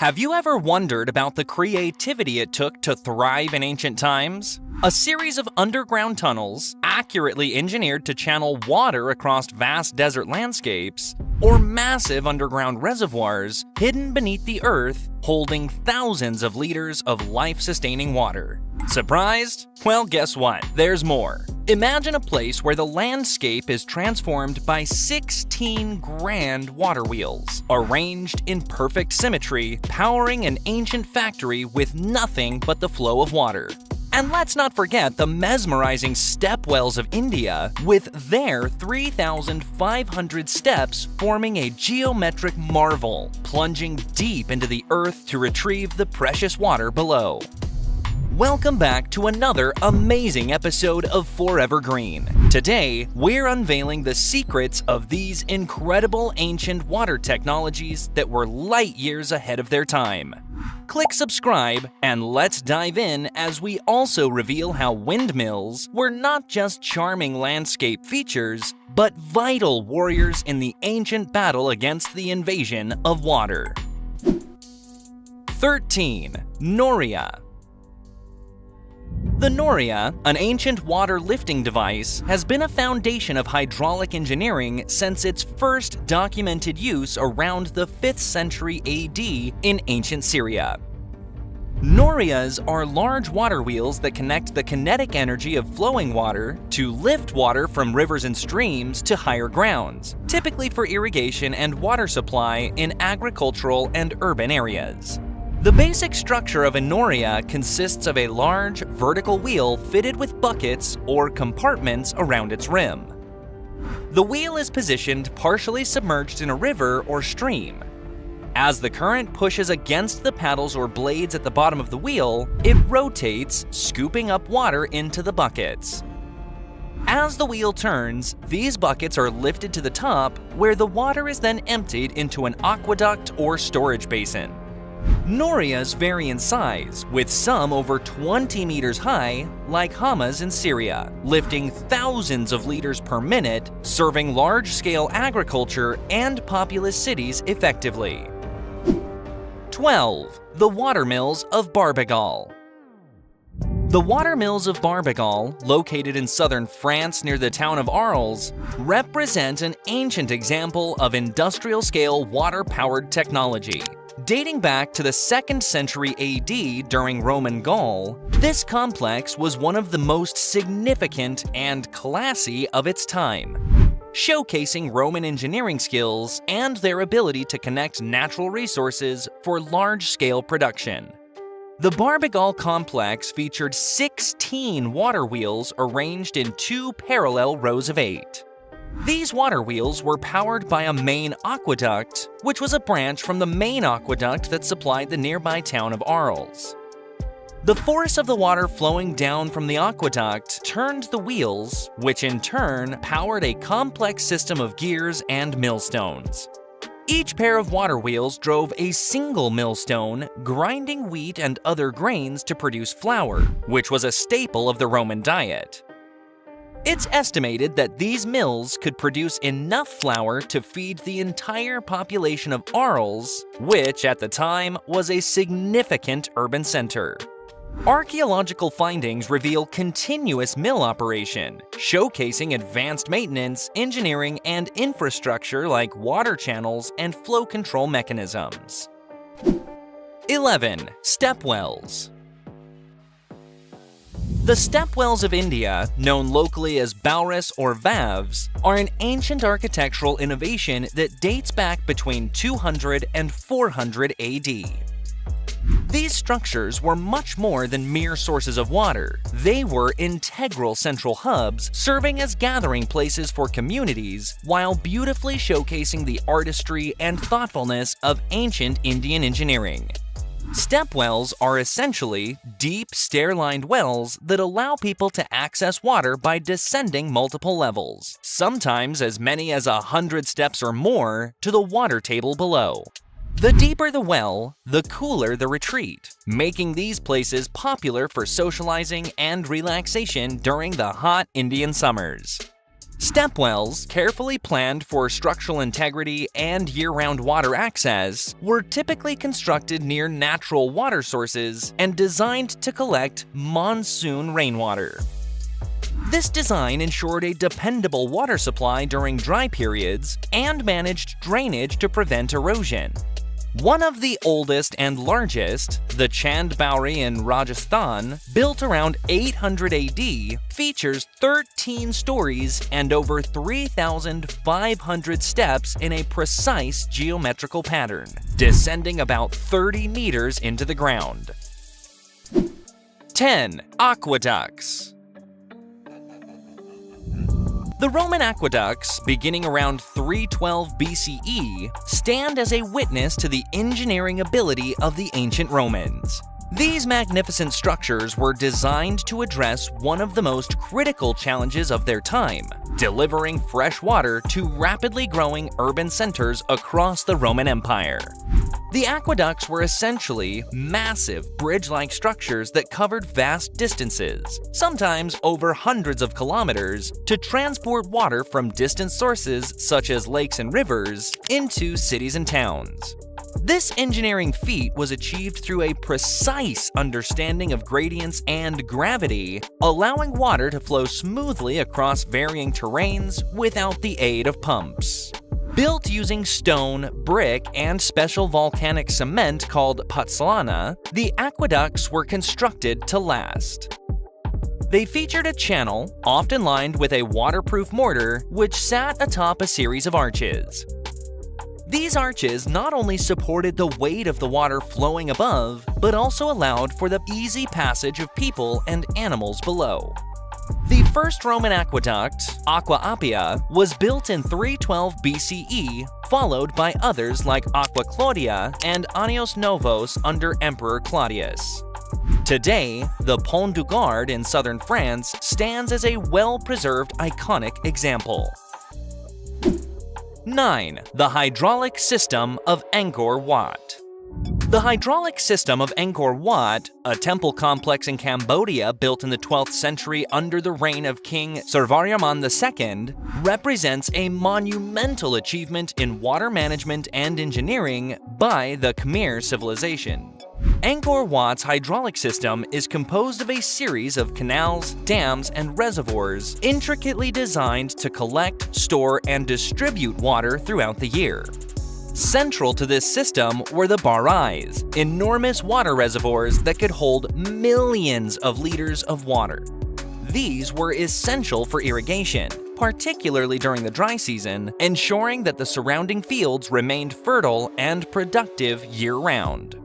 Have you ever wondered about the creativity it took to thrive in ancient times? A series of underground tunnels, accurately engineered to channel water across vast desert landscapes, or massive underground reservoirs hidden beneath the earth holding thousands of liters of life-sustaining water. Surprised? Well, guess what? There's more. Imagine a place where the landscape is transformed by 16 grand water wheels, arranged in perfect symmetry, powering an ancient factory with nothing but the flow of water. And let's not forget the mesmerizing stepwells of India, with their 3,500 steps forming a geometric marvel, plunging deep into the earth to retrieve the precious water below. Welcome back to another amazing episode of Forever Green. Today, we're unveiling the secrets of these incredible ancient water technologies that were light years ahead of their time. Click subscribe and let's dive in as we also reveal how windmills were not just charming landscape features, but vital warriors in the ancient battle against the invasion of water. 13. Noria. The Noria, an ancient water lifting device, has been a foundation of hydraulic engineering since its first documented use around the 5th century AD in ancient Syria. Norias are large water wheels that connect the kinetic energy of flowing water to lift water from rivers and streams to higher grounds, typically for irrigation and water supply in agricultural and urban areas. The basic structure of a noria consists of a large, vertical wheel fitted with buckets or compartments around its rim. The wheel is positioned partially submerged in a river or stream. As the current pushes against the paddles or blades at the bottom of the wheel, it rotates, scooping up water into the buckets. As the wheel turns, these buckets are lifted to the top, where the water is then emptied into an aqueduct or storage basin. Norias vary in size, with some over 20 meters high, like Hamas in Syria, lifting thousands of liters per minute, serving large-scale agriculture and populous cities effectively. 12. The Watermills of Barbegal. The watermills of Barbegal, located in southern France near the town of Arles, represent an ancient example of industrial-scale water-powered technology. Dating back to the 2nd century AD during Roman Gaul, this complex was one of the most significant and classy of its time, showcasing Roman engineering skills and their ability to connect natural resources for large-scale production. The Barbegal complex featured 16 water wheels arranged in 2 parallel rows of 8. These water wheels were powered by a main aqueduct, which was a branch from the main aqueduct that supplied the nearby town of Arles. The force of the water flowing down from the aqueduct turned the wheels, which in turn powered a complex system of gears and millstones. Each pair of water wheels drove a single millstone, grinding wheat and other grains to produce flour, which was a staple of the Roman diet. It's estimated that these mills could produce enough flour to feed the entire population of Arles, which at the time was a significant urban center. Archaeological findings reveal continuous mill operation, showcasing advanced maintenance, engineering, and infrastructure like water channels and flow control mechanisms. 11. Stepwells. The stepwells of India, known locally as Bauris or Vavs, are an ancient architectural innovation that dates back between 200 and 400 AD. These structures were much more than mere sources of water. They were integral central hubs, serving as gathering places for communities while beautifully showcasing the artistry and thoughtfulness of ancient Indian engineering. Stepwells are essentially deep, stair-lined wells that allow people to access water by descending multiple levels, sometimes as many as 100 steps or more, to the water table below. The deeper the well, the cooler the retreat, making these places popular for socializing and relaxation during the hot Indian summers. Stepwells, carefully planned for structural integrity and year-round water access, were typically constructed near natural water sources and designed to collect monsoon rainwater. This design ensured a dependable water supply during dry periods and managed drainage to prevent erosion. One of the oldest and largest, the Chand Bauri in Rajasthan, built around 800 AD, features 13 stories and over 3,500 steps in a precise geometrical pattern, descending about 30 meters into the ground. 10. Aqueducts. The Roman aqueducts, beginning around 312 BCE, stand as a witness to the engineering ability of the ancient Romans. These magnificent structures were designed to address one of the most critical challenges of their time, delivering fresh water to rapidly growing urban centers across the Roman Empire. The aqueducts were essentially massive bridge-like structures that covered vast distances, sometimes over hundreds of kilometers, to transport water from distant sources such as lakes and rivers into cities and towns. This engineering feat was achieved through a precise understanding of gradients and gravity, allowing water to flow smoothly across varying terrains without the aid of pumps. Built using stone, brick, and special volcanic cement called pozzolana, the aqueducts were constructed to last. They featured a channel, often lined with a waterproof mortar, which sat atop a series of arches. These arches not only supported the weight of the water flowing above, but also allowed for the easy passage of people and animals below. The first Roman aqueduct, Aqua Appia, was built in 312 BCE, followed by others like Aqua Claudia and Anios Novos under Emperor Claudius. Today, the Pont du Gard in southern France stands as a well-preserved iconic example. 9. The hydraulic system of Angkor Wat. The hydraulic system of Angkor Wat, a temple complex in Cambodia built in the 12th century under the reign of King Suryavarman II, represents a monumental achievement in water management and engineering by the Khmer civilization. Angkor Wat's hydraulic system is composed of a series of canals, dams, and reservoirs intricately designed to collect, store, and distribute water throughout the year. Central to this system were the barais, enormous water reservoirs that could hold millions of liters of water. These were essential for irrigation, particularly during the dry season, ensuring that the surrounding fields remained fertile and productive year-round.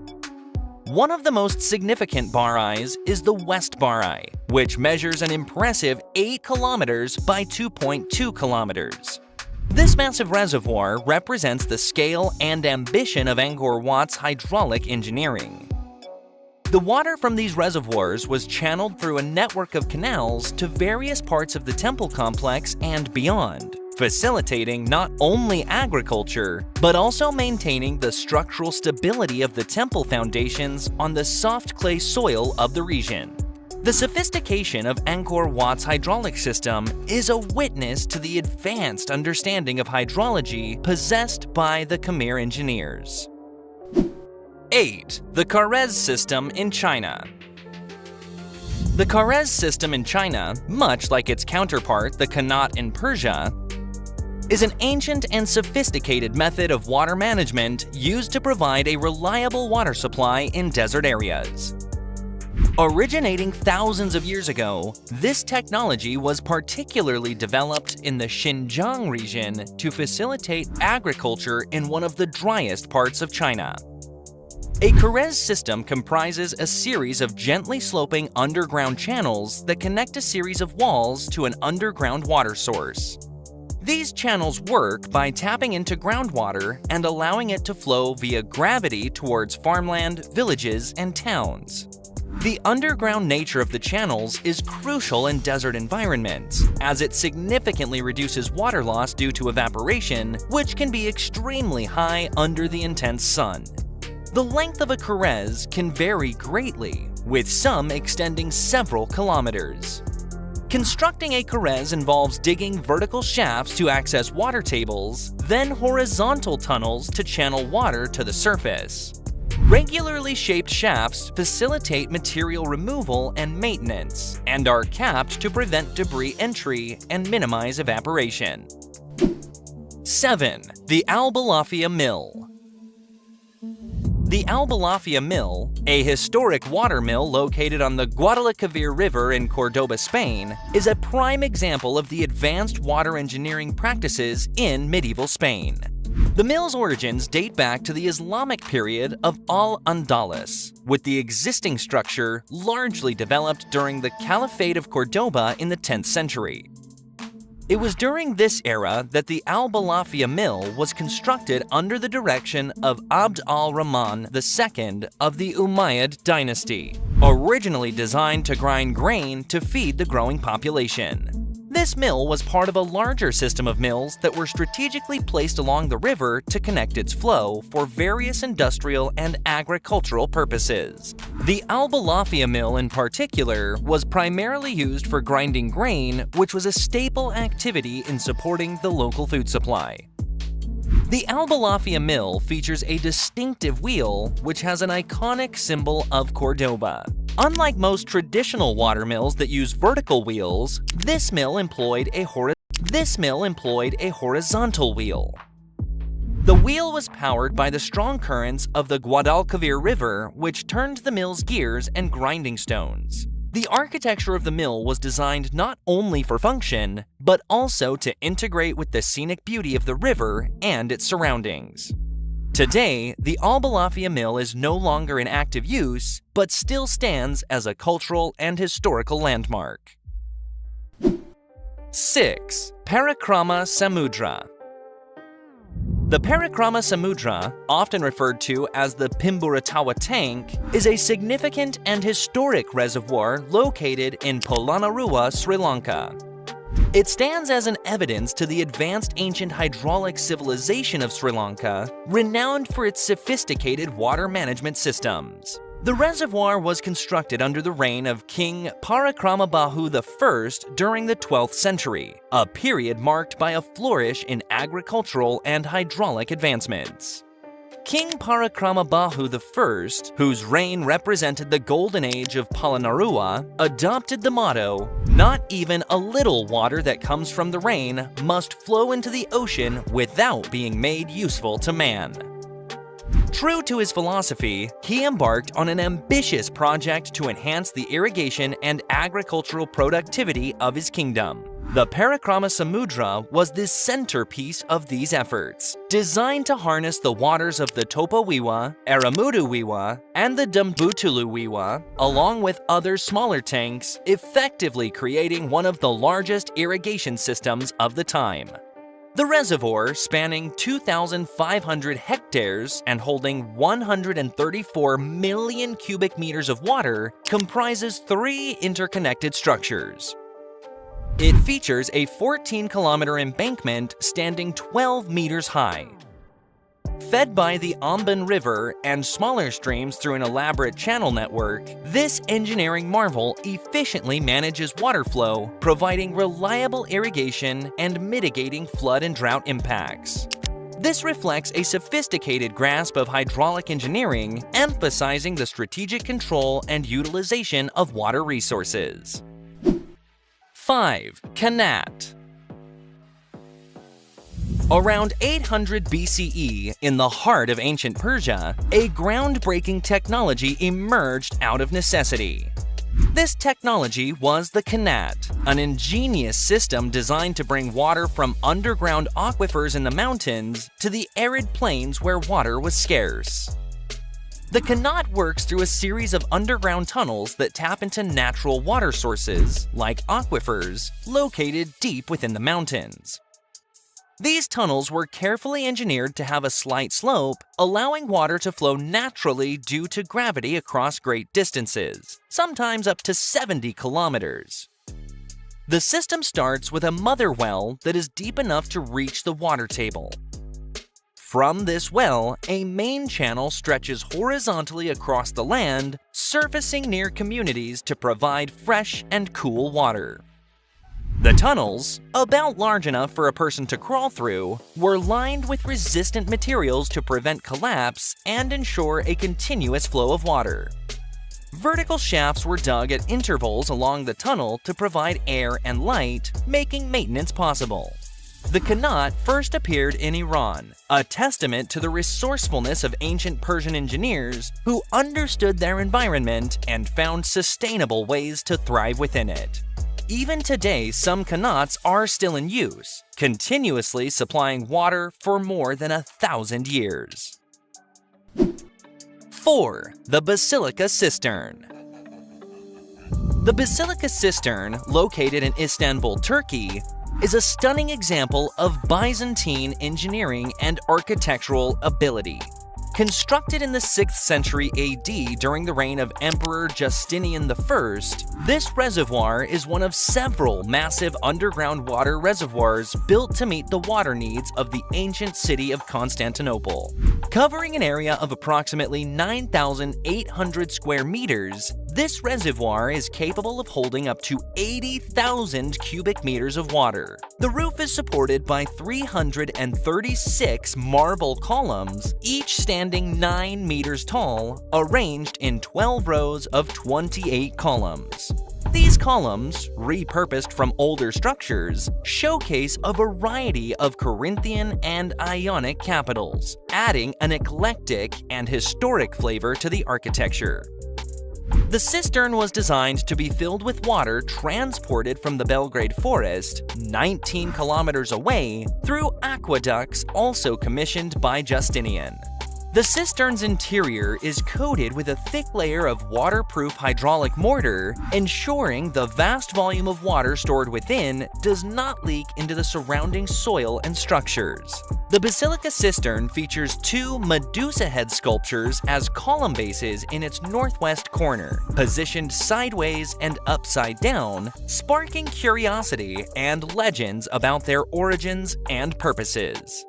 One of the most significant barais is the West Barai, which measures an impressive 8 kilometers by 2.2 kilometers. This massive reservoir represents the scale and ambition of Angkor Wat's hydraulic engineering. The water from these reservoirs was channeled through a network of canals to various parts of the temple complex and beyond, facilitating not only agriculture, but also maintaining the structural stability of the temple foundations on the soft clay soil of the region. The sophistication of Angkor Wat's hydraulic system is a witness to the advanced understanding of hydrology possessed by the Khmer engineers. 8. The Kharez system in China. The Kharez system in China, much like its counterpart, the Qanat in Persia, is an ancient and sophisticated method of water management used to provide a reliable water supply in desert areas. Originating thousands of years ago, this technology was particularly developed in the Xinjiang region to facilitate agriculture in one of the driest parts of China. A Kharez system comprises a series of gently sloping underground channels that connect a series of walls to an underground water source. These channels work by tapping into groundwater and allowing it to flow via gravity towards farmland, villages, and towns. The underground nature of the channels is crucial in desert environments, as it significantly reduces water loss due to evaporation, which can be extremely high under the intense sun. The length of a Kharez can vary greatly, with some extending several kilometers. Constructing a carrez involves digging vertical shafts to access water tables, then horizontal tunnels to channel water to the surface. Regularly shaped shafts facilitate material removal and maintenance, and are capped to prevent debris entry and minimize evaporation. 7. The Albalafia Mill. The Albalafia Mill, a historic water mill located on the Guadalquivir River in Cordoba, Spain, is a prime example of the advanced water engineering practices in medieval Spain. The mill's origins date back to the Islamic period of Al-Andalus, with the existing structure largely developed during the Caliphate of Cordoba in the 10th century. It was during this era that the Albalafia Mill was constructed under the direction of Abd al-Rahman II of the Umayyad dynasty, originally designed to grind grain to feed the growing population. This mill was part of a larger system of mills that were strategically placed along the river to connect its flow for various industrial and agricultural purposes. The Albalafia Mill in particular was primarily used for grinding grain, which was a staple activity in supporting the local food supply. The Albalafia Mill features a distinctive wheel which has an iconic symbol of Cordoba. Unlike most traditional water mills that use vertical wheels, this mill employed a horizontal wheel. The wheel was powered by the strong currents of the Guadalquivir River, which turned the mill's gears and grinding stones. The architecture of the mill was designed not only for function, but also to integrate with the scenic beauty of the river and its surroundings. Today, the Albalafia Mill is no longer in active use, but still stands as a cultural and historical landmark. 6. Parikrama Samudra. The Parikrama Samudra, often referred to as the Pimburatawa Tank, is a significant and historic reservoir located in Polonnaruwa, Sri Lanka. It stands as an evidence to the advanced ancient hydraulic civilization of Sri Lanka, renowned for its sophisticated water management systems. The reservoir was constructed under the reign of King Parakramabahu I during the 12th century, a period marked by a flourish in agricultural and hydraulic advancements. King Parakramabahu I, whose reign represented the golden age of Polonnaruwa, adopted the motto, "Not even a little water that comes from the rain must flow into the ocean without being made useful to man." True to his philosophy, he embarked on an ambitious project to enhance the irrigation and agricultural productivity of his kingdom. The Parikrama Samudra was the centerpiece of these efforts, designed to harness the waters of the Topawiwa, Aramuduwiwa, and the Dambutuluwiwa, along with other smaller tanks, effectively creating one of the largest irrigation systems of the time. The reservoir, spanning 2,500 hectares and holding 134 million cubic meters of water, comprises 3 interconnected structures. It features a 14-kilometer embankment standing 12 meters high. Fed by the Amban River and smaller streams through an elaborate channel network, this engineering marvel efficiently manages water flow, providing reliable irrigation and mitigating flood and drought impacts. This reflects a sophisticated grasp of hydraulic engineering, emphasizing the strategic control and utilization of water resources. 5. Qanat. Around 800 BCE, in the heart of ancient Persia, a groundbreaking technology emerged out of necessity. This technology was the qanat, an ingenious system designed to bring water from underground aquifers in the mountains to the arid plains where water was scarce. The qanat works through a series of underground tunnels that tap into natural water sources, like aquifers, located deep within the mountains. These tunnels were carefully engineered to have a slight slope, allowing water to flow naturally due to gravity across great distances, sometimes up to 70 kilometers. The system starts with a mother well that is deep enough to reach the water table. From this well, a main channel stretches horizontally across the land, surfacing near communities to provide fresh and cool water. The tunnels, about large enough for a person to crawl through, were lined with resistant materials to prevent collapse and ensure a continuous flow of water. Vertical shafts were dug at intervals along the tunnel to provide air and light, making maintenance possible. The qanat first appeared in Iran, a testament to the resourcefulness of ancient Persian engineers who understood their environment and found sustainable ways to thrive within it. Even today, some qanats are still in use, continuously supplying water for more than 1,000 years. 4. The Basilica Cistern. The Basilica Cistern, located in Istanbul, Turkey, is a stunning example of Byzantine engineering and architectural ability. Constructed in the 6th century AD during the reign of Emperor Justinian I, this reservoir is one of several massive underground water reservoirs built to meet the water needs of the ancient city of Constantinople. Covering an area of approximately 9,800 square meters, this reservoir is capable of holding up to 80,000 cubic meters of water. The roof is supported by 336 marble columns, each standing 9 meters tall, arranged in 12 rows of 28 columns. These columns, repurposed from older structures, showcase a variety of Corinthian and Ionic capitals, adding an eclectic and historic flavor to the architecture. The cistern was designed to be filled with water transported from the Belgrade Forest, 19 kilometers away, through aqueducts also commissioned by Justinian. The cistern's interior is coated with a thick layer of waterproof hydraulic mortar, ensuring the vast volume of water stored within does not leak into the surrounding soil and structures. The Basilica Cistern features 2 Medusa head sculptures as column bases in its northwest corner, positioned sideways and upside down, sparking curiosity and legends about their origins and purposes.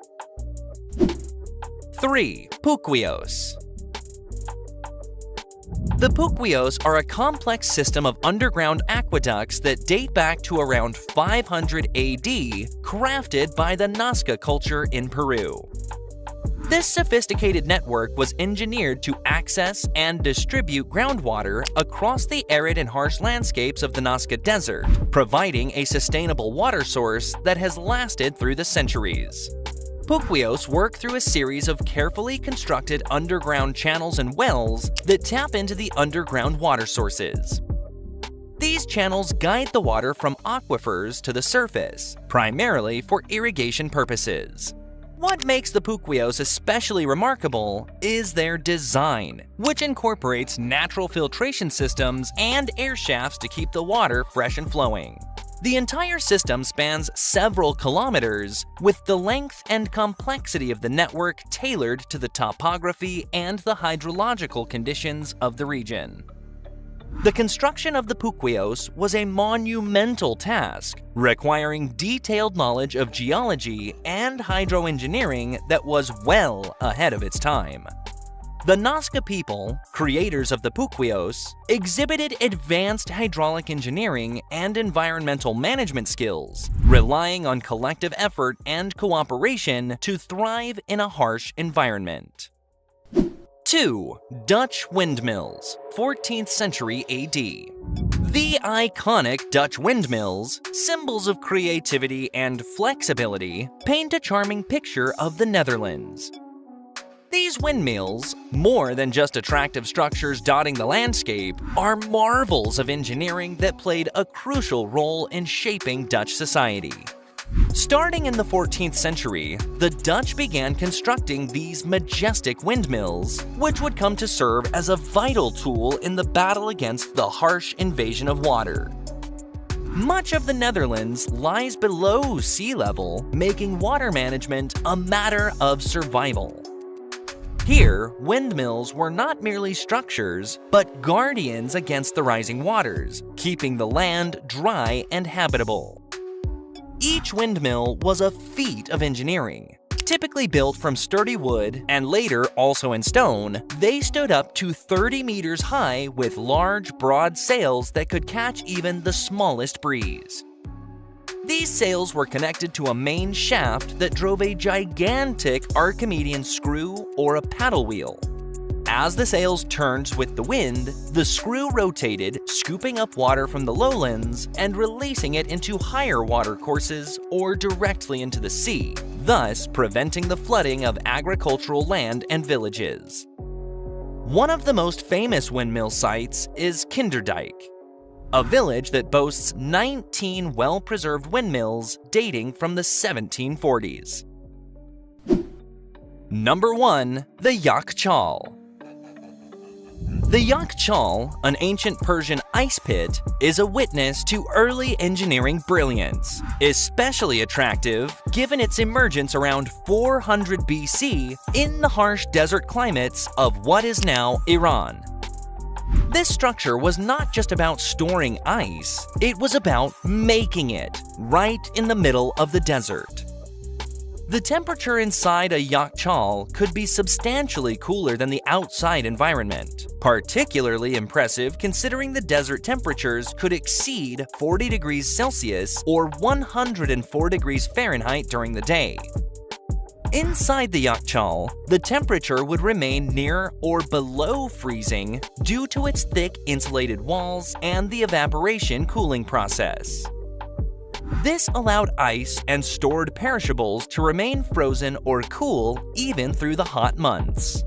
3. Puquios. The Puquios are a complex system of underground aqueducts that date back to around 500 AD, crafted by the Nazca culture in Peru. This sophisticated network was engineered to access and distribute groundwater across the arid and harsh landscapes of the Nazca Desert, providing a sustainable water source that has lasted through the centuries. Puquios work through a series of carefully constructed underground channels and wells that tap into the underground water sources. These channels guide the water from aquifers to the surface, primarily for irrigation purposes. What makes the Puquios especially remarkable is their design, which incorporates natural filtration systems and air shafts to keep the water fresh and flowing. The entire system spans several kilometers, with the length and complexity of the network tailored to the topography and the hydrological conditions of the region. The construction of the Puquios was a monumental task, requiring detailed knowledge of geology and hydroengineering that was well ahead of its time. The Nazca people, creators of the Puquios, exhibited advanced hydraulic engineering and environmental management skills, relying on collective effort and cooperation to thrive in a harsh environment. 2. Dutch windmills, 14th century AD. The iconic Dutch windmills, symbols of creativity and flexibility, paint a charming picture of the Netherlands. These windmills, more than just attractive structures dotting the landscape, are marvels of engineering that played a crucial role in shaping Dutch society. Starting in the 14th century, the Dutch began constructing these majestic windmills, which would come to serve as a vital tool in the battle against the harsh invasion of water. Much of the Netherlands lies below sea level, making water management a matter of survival. Here, windmills were not merely structures, but guardians against the rising waters, keeping the land dry and habitable. Each windmill was a feat of engineering. Typically built from sturdy wood and later also in stone, they stood up to 30 meters high with large, broad sails that could catch even the smallest breeze. These sails were connected to a main shaft that drove a gigantic Archimedean screw or a paddle wheel. As the sails turned with the wind, the screw rotated, scooping up water from the lowlands and releasing it into higher water courses or directly into the sea, thus preventing the flooding of agricultural land and villages. One of the most famous windmill sites is Kinderdijk, a village that boasts 19 well-preserved windmills dating from the 1740s. Number 1. The Yakchal. The Yakchal, an ancient Persian ice pit, is a witness to early engineering brilliance, especially attractive given its emergence around 400 BC in the harsh desert climates of what is now Iran. This structure was not just about storing ice, it was about making it, right in the middle of the desert. The temperature inside a Yakchal could be substantially cooler than the outside environment, particularly impressive considering the desert temperatures could exceed 40 degrees Celsius or 104 degrees Fahrenheit during the day. Inside the Yakchal, the temperature would remain near or below freezing due to its thick insulated walls and the evaporation cooling process. This allowed ice and stored perishables to remain frozen or cool even through the hot months.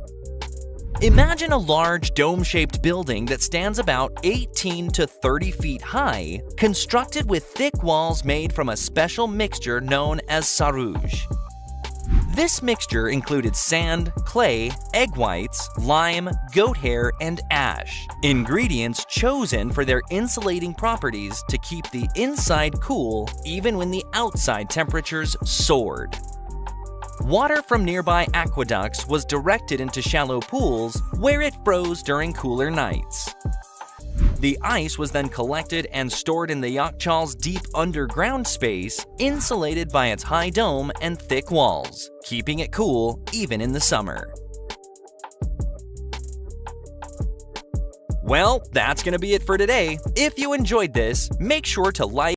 Imagine a large dome-shaped building that stands about 18 to 30 feet high, constructed with thick walls made from a special mixture known as sarouge. This mixture included sand, clay, egg whites, lime, goat hair, and ash, ingredients chosen for their insulating properties to keep the inside cool even when the outside temperatures soared. Water from nearby aqueducts was directed into shallow pools where it froze during cooler nights. The ice was then collected and stored in the Yakchal's deep underground space, insulated by its high dome and thick walls, keeping it cool even in the summer. Well, that's gonna be it for today. If you enjoyed this, make sure to like